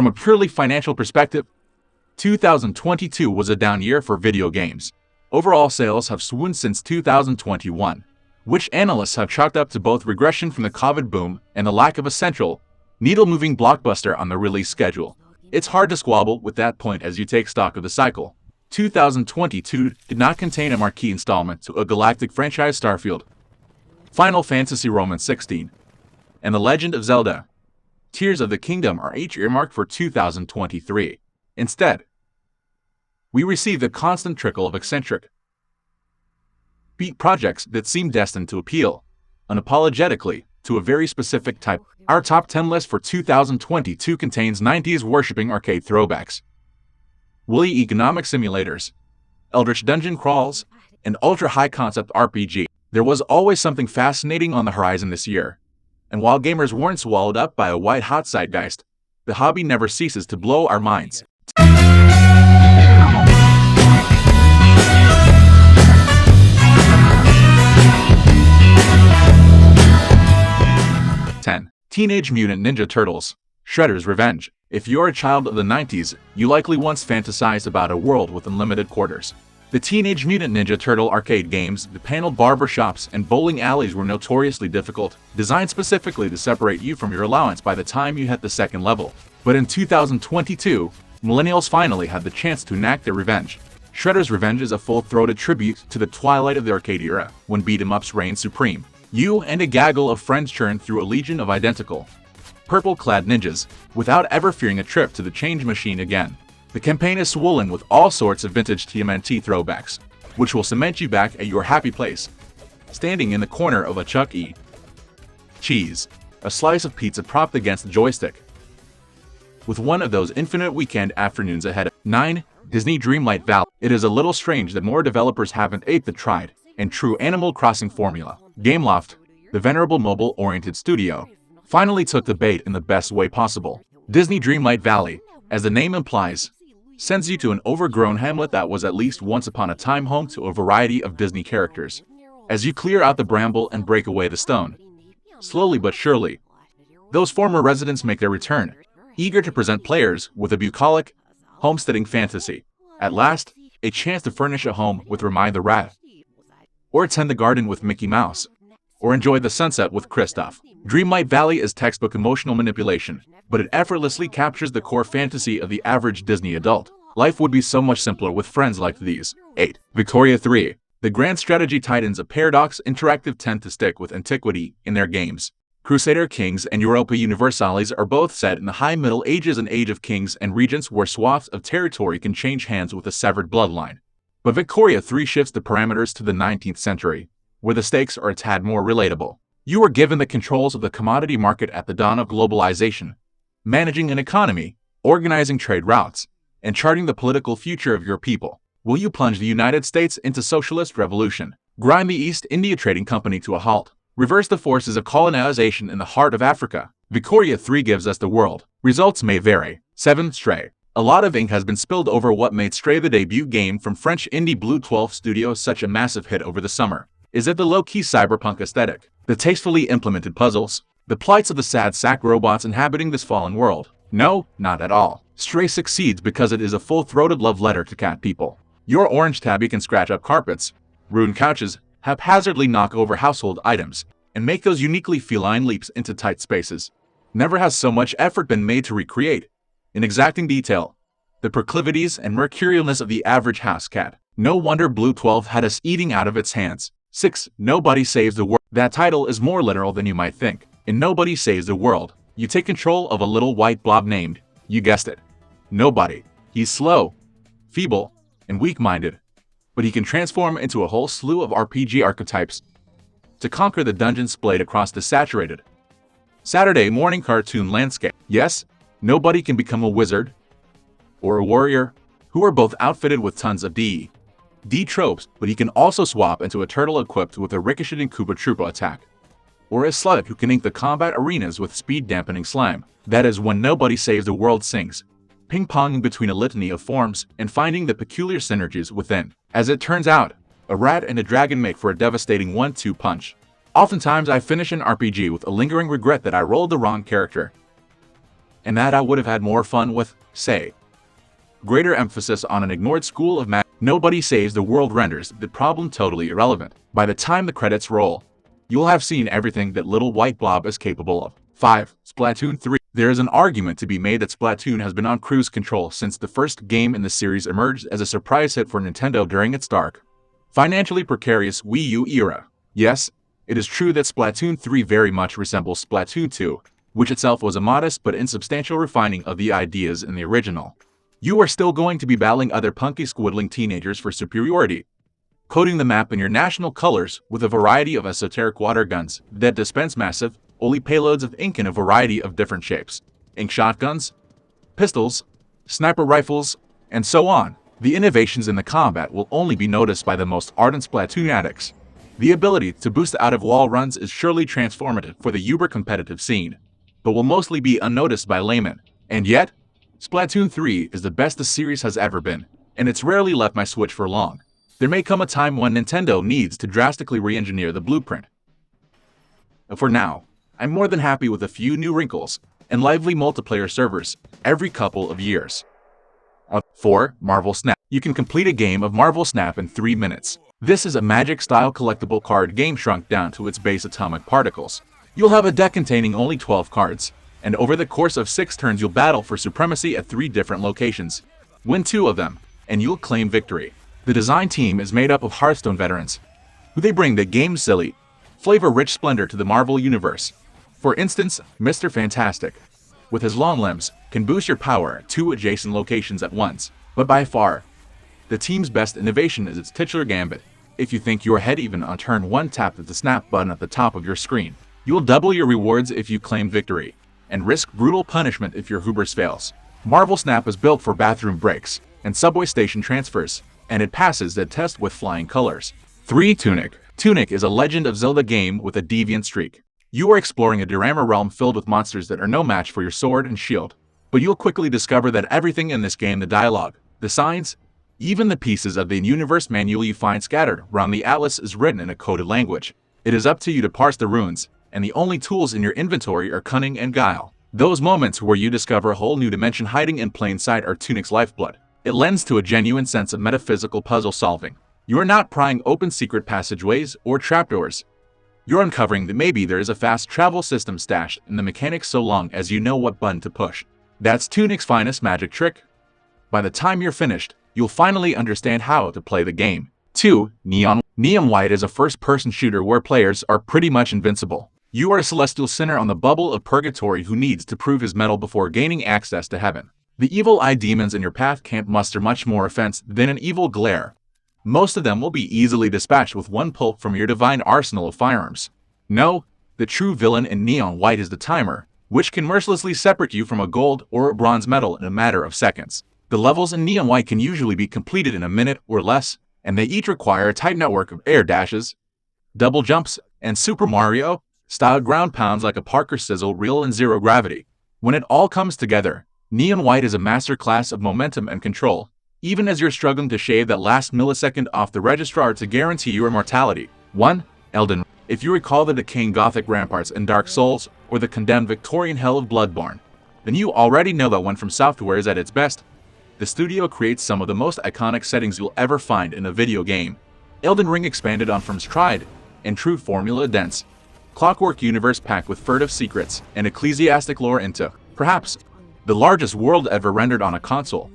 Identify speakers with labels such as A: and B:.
A: From a purely financial perspective, 2022 was a down year for video games. Overall sales have swooned since 2021, which analysts have chalked up to both regression from the COVID boom and the lack of a central, needle-moving blockbuster on the release schedule. It's hard to squabble with that point as you take stock of the cycle. 2022 did not contain a marquee installment to a galactic franchise Starfield, Final Fantasy Romance 16, and The Legend of Zelda. Tears of the Kingdom are each earmarked for 2023. Instead, we received a constant trickle of eccentric beat projects that seem destined to appeal, unapologetically, to a very specific type. Our top 10 list for 2022 contains 90s worshipping arcade throwbacks, woolly economic simulators, eldritch dungeon crawls, and ultra-high concept RPG. There was always something fascinating on the horizon this year, and while gamers weren't swallowed up by a white-hot zeitgeist, the hobby never ceases to blow our minds. 10. Teenage Mutant Ninja Turtles: Shredder's Revenge. If you're a child of the 90s, you likely once fantasized about a world with unlimited quarters. The Teenage Mutant Ninja Turtle arcade games, the paneled barbershops, and bowling alleys were notoriously difficult, designed specifically to separate you from your allowance by the time you hit the second level. But in 2022, millennials finally had the chance to enact their revenge. Shredder's Revenge is a full-throated tribute to the twilight of the arcade era, when beat-em-ups reigned supreme. You and a gaggle of friends churned through a legion of identical, purple-clad ninjas, without ever fearing a trip to the change machine again. The campaign is swollen with all sorts of vintage TMNT throwbacks, which will cement you back at your happy place, standing in the corner of a Chuck E. Cheese, a slice of pizza propped against the joystick, with one of those infinite weekend afternoons ahead. 9. Disney Dreamlight Valley. It is a little strange that more developers haven't aped the tried and true Animal Crossing formula. Gameloft, the venerable mobile-oriented studio, finally took the bait in the best way possible. Disney Dreamlight Valley, as the name implies, sends you to an overgrown hamlet that was at least once upon a time home to a variety of Disney characters. As you clear out the bramble and break away the stone, slowly but surely, those former residents make their return, eager to present players with a bucolic, homesteading fantasy. At last, a chance to furnish a home with Remind the Rat, or tend the garden with Mickey Mouse, or enjoy the sunset with Kristoff. Dreamlight Valley is textbook emotional manipulation, but it effortlessly captures the core fantasy of the average Disney adult. Life would be so much simpler with friends like these. 8. Victoria 3. The grand strategy titans of Paradox Interactive tend to stick with antiquity in their games. Crusader Kings and Europa Universalis are both set in the High Middle Ages and Age of Kings and regions where swaths of territory can change hands with a severed bloodline. But Victoria 3 shifts the parameters to the 19th century, where the stakes are a tad more relatable. You are given the controls of the commodity market at the dawn of globalization, managing an economy, organizing trade routes, and charting the political future of your people. Will you plunge the United States into socialist revolution, grind the East India Trading Company to a halt, reverse the forces of colonization in the heart of Africa? Victoria 3 gives us the world. Results may vary. 7. Stray. A lot of ink has been spilled over what made Stray, the debut game from French indie Blue 12 Studios, such a massive hit over the summer. Is it the low-key cyberpunk aesthetic, the tastefully implemented puzzles, the plights of the sad sack robots inhabiting this fallen world? No, not at all. Stray succeeds because it is a full-throated love letter to cat people. Your orange tabby can scratch up carpets, ruin couches, haphazardly knock over household items, and make those uniquely feline leaps into tight spaces. Never has so much effort been made to recreate, in exacting detail, the proclivities and mercurialness of the average house cat. No wonder Blue 12 had us eating out of its hands. 6. Nobody Saves the World. That title is more literal than you might think. In Nobody Saves the World, you take control of a little white blob named, you guessed it, Nobody. He's slow, feeble, and weak-minded, but he can transform into a whole slew of RPG archetypes to conquer the dungeons splayed across the saturated Saturday morning cartoon landscape. Yes, Nobody can become a wizard or a warrior who are both outfitted with tons of D tropes, but he can also swap into a turtle equipped with a ricocheting Koopa Troopa attack, or a slug who can ink the combat arenas with speed-dampening slime. That is when Nobody Saves the World sings, ping-ponging between a litany of forms and finding the peculiar synergies within. As it turns out, a rat and a dragon make for a devastating 1-2 punch. Oftentimes I finish an RPG with a lingering regret that I rolled the wrong character, and that I would have had more fun with, say. Greater emphasis on an ignored school of magic. Nobody saves the world renders the problem totally irrelevant. By the time the credits roll, you'll have seen everything that little white blob is capable of. 5. Splatoon 3. There is an argument to be made that Splatoon has been on cruise control since the first game in the series emerged as a surprise hit for Nintendo during its dark, financially precarious Wii U era. Yes, it is true that Splatoon 3 very much resembles Splatoon 2, which itself was a modest but insubstantial refining of the ideas in the original. You are still going to be battling other punky squiddling teenagers for superiority, coating the map in your national colors with a variety of esoteric water guns that dispense massive, only payloads of ink in a variety of different shapes. Ink shotguns, pistols, sniper rifles, and so on. The innovations in the combat will only be noticed by the most ardent Splatoon addicts. The ability to boost out-of-wall runs is surely transformative for the uber-competitive scene, but will mostly be unnoticed by laymen. And yet, Splatoon 3 is the best the series has ever been, and it's rarely left my Switch for long. There may come a time when Nintendo needs to drastically re-engineer the blueprint. For now, I'm more than happy with a few new wrinkles and lively multiplayer servers every couple of years. 4. Marvel Snap. You can complete a game of Marvel Snap in 3 minutes. This is a Magic-style collectible card game shrunk down to its base atomic particles. You'll have a deck containing only 12 cards, and over the course of 6 turns you'll battle for supremacy at 3 different locations. Win 2 of them, and you'll claim victory. The design team is made up of Hearthstone veterans, who they bring the game's silly, flavor-rich splendor to the Marvel Universe. For instance, Mr. Fantastic, with his long limbs, can boost your power at 2 adjacent locations at once. But by far, the team's best innovation is its titular gambit. If you think you're ahead even on turn 1, tap the snap button at the top of your screen. You'll double your rewards if you claim victory, and risk brutal punishment if your hubris fails. Marvel Snap is built for bathroom breaks and subway station transfers, and it passes the test with flying colors. 3. Tunic. Tunic is a Legend of Zelda game with a deviant streak. You are exploring a diorama realm filled with monsters that are no match for your sword and shield. But you'll quickly discover that everything in this game, the dialogue, the signs, even the pieces of the universe manual you find scattered around the atlas, is written in a coded language. It is up to you to parse the runes, and the only tools in your inventory are cunning and guile. Those moments where you discover a whole new dimension hiding in plain sight are Tunic's lifeblood. It lends to a genuine sense of metaphysical puzzle solving. You are not prying open secret passageways or trapdoors. You're uncovering that maybe there is a fast travel system stashed in the mechanics so long as you know what button to push. That's Tunic's finest magic trick. By the time you're finished, you'll finally understand how to play the game. 2. Neon. Neon White is a first-person shooter where players are pretty much invincible. You are a celestial sinner on the bubble of purgatory who needs to prove his mettle before gaining access to heaven. The evil-eye demons in your path can't muster much more offense than an evil glare. Most of them will be easily dispatched with one pull from your divine arsenal of firearms. No, the true villain in Neon White is the timer, which can mercilessly separate you from a gold or a bronze medal in a matter of seconds. The levels in Neon White can usually be completed in a minute or less, and they each require a tight network of air dashes, double jumps, and Super Mario-style ground pounds like a Parker Sizzle reel in zero gravity. When it all comes together, Neon White is a masterclass of momentum and control, even as you're struggling to shave that last millisecond off the registrar to guarantee your immortality. 1. Elden Ring. If you recall the decaying Gothic ramparts in Dark Souls, or the condemned Victorian hell of Bloodborne, then you already know that when From Software is at its best, the studio creates some of the most iconic settings you'll ever find in a video game. Elden Ring expanded on From's tried and true formula, dense, clockwork universe packed with furtive secrets and ecclesiastic lore into, perhaps, the largest world ever rendered on a console.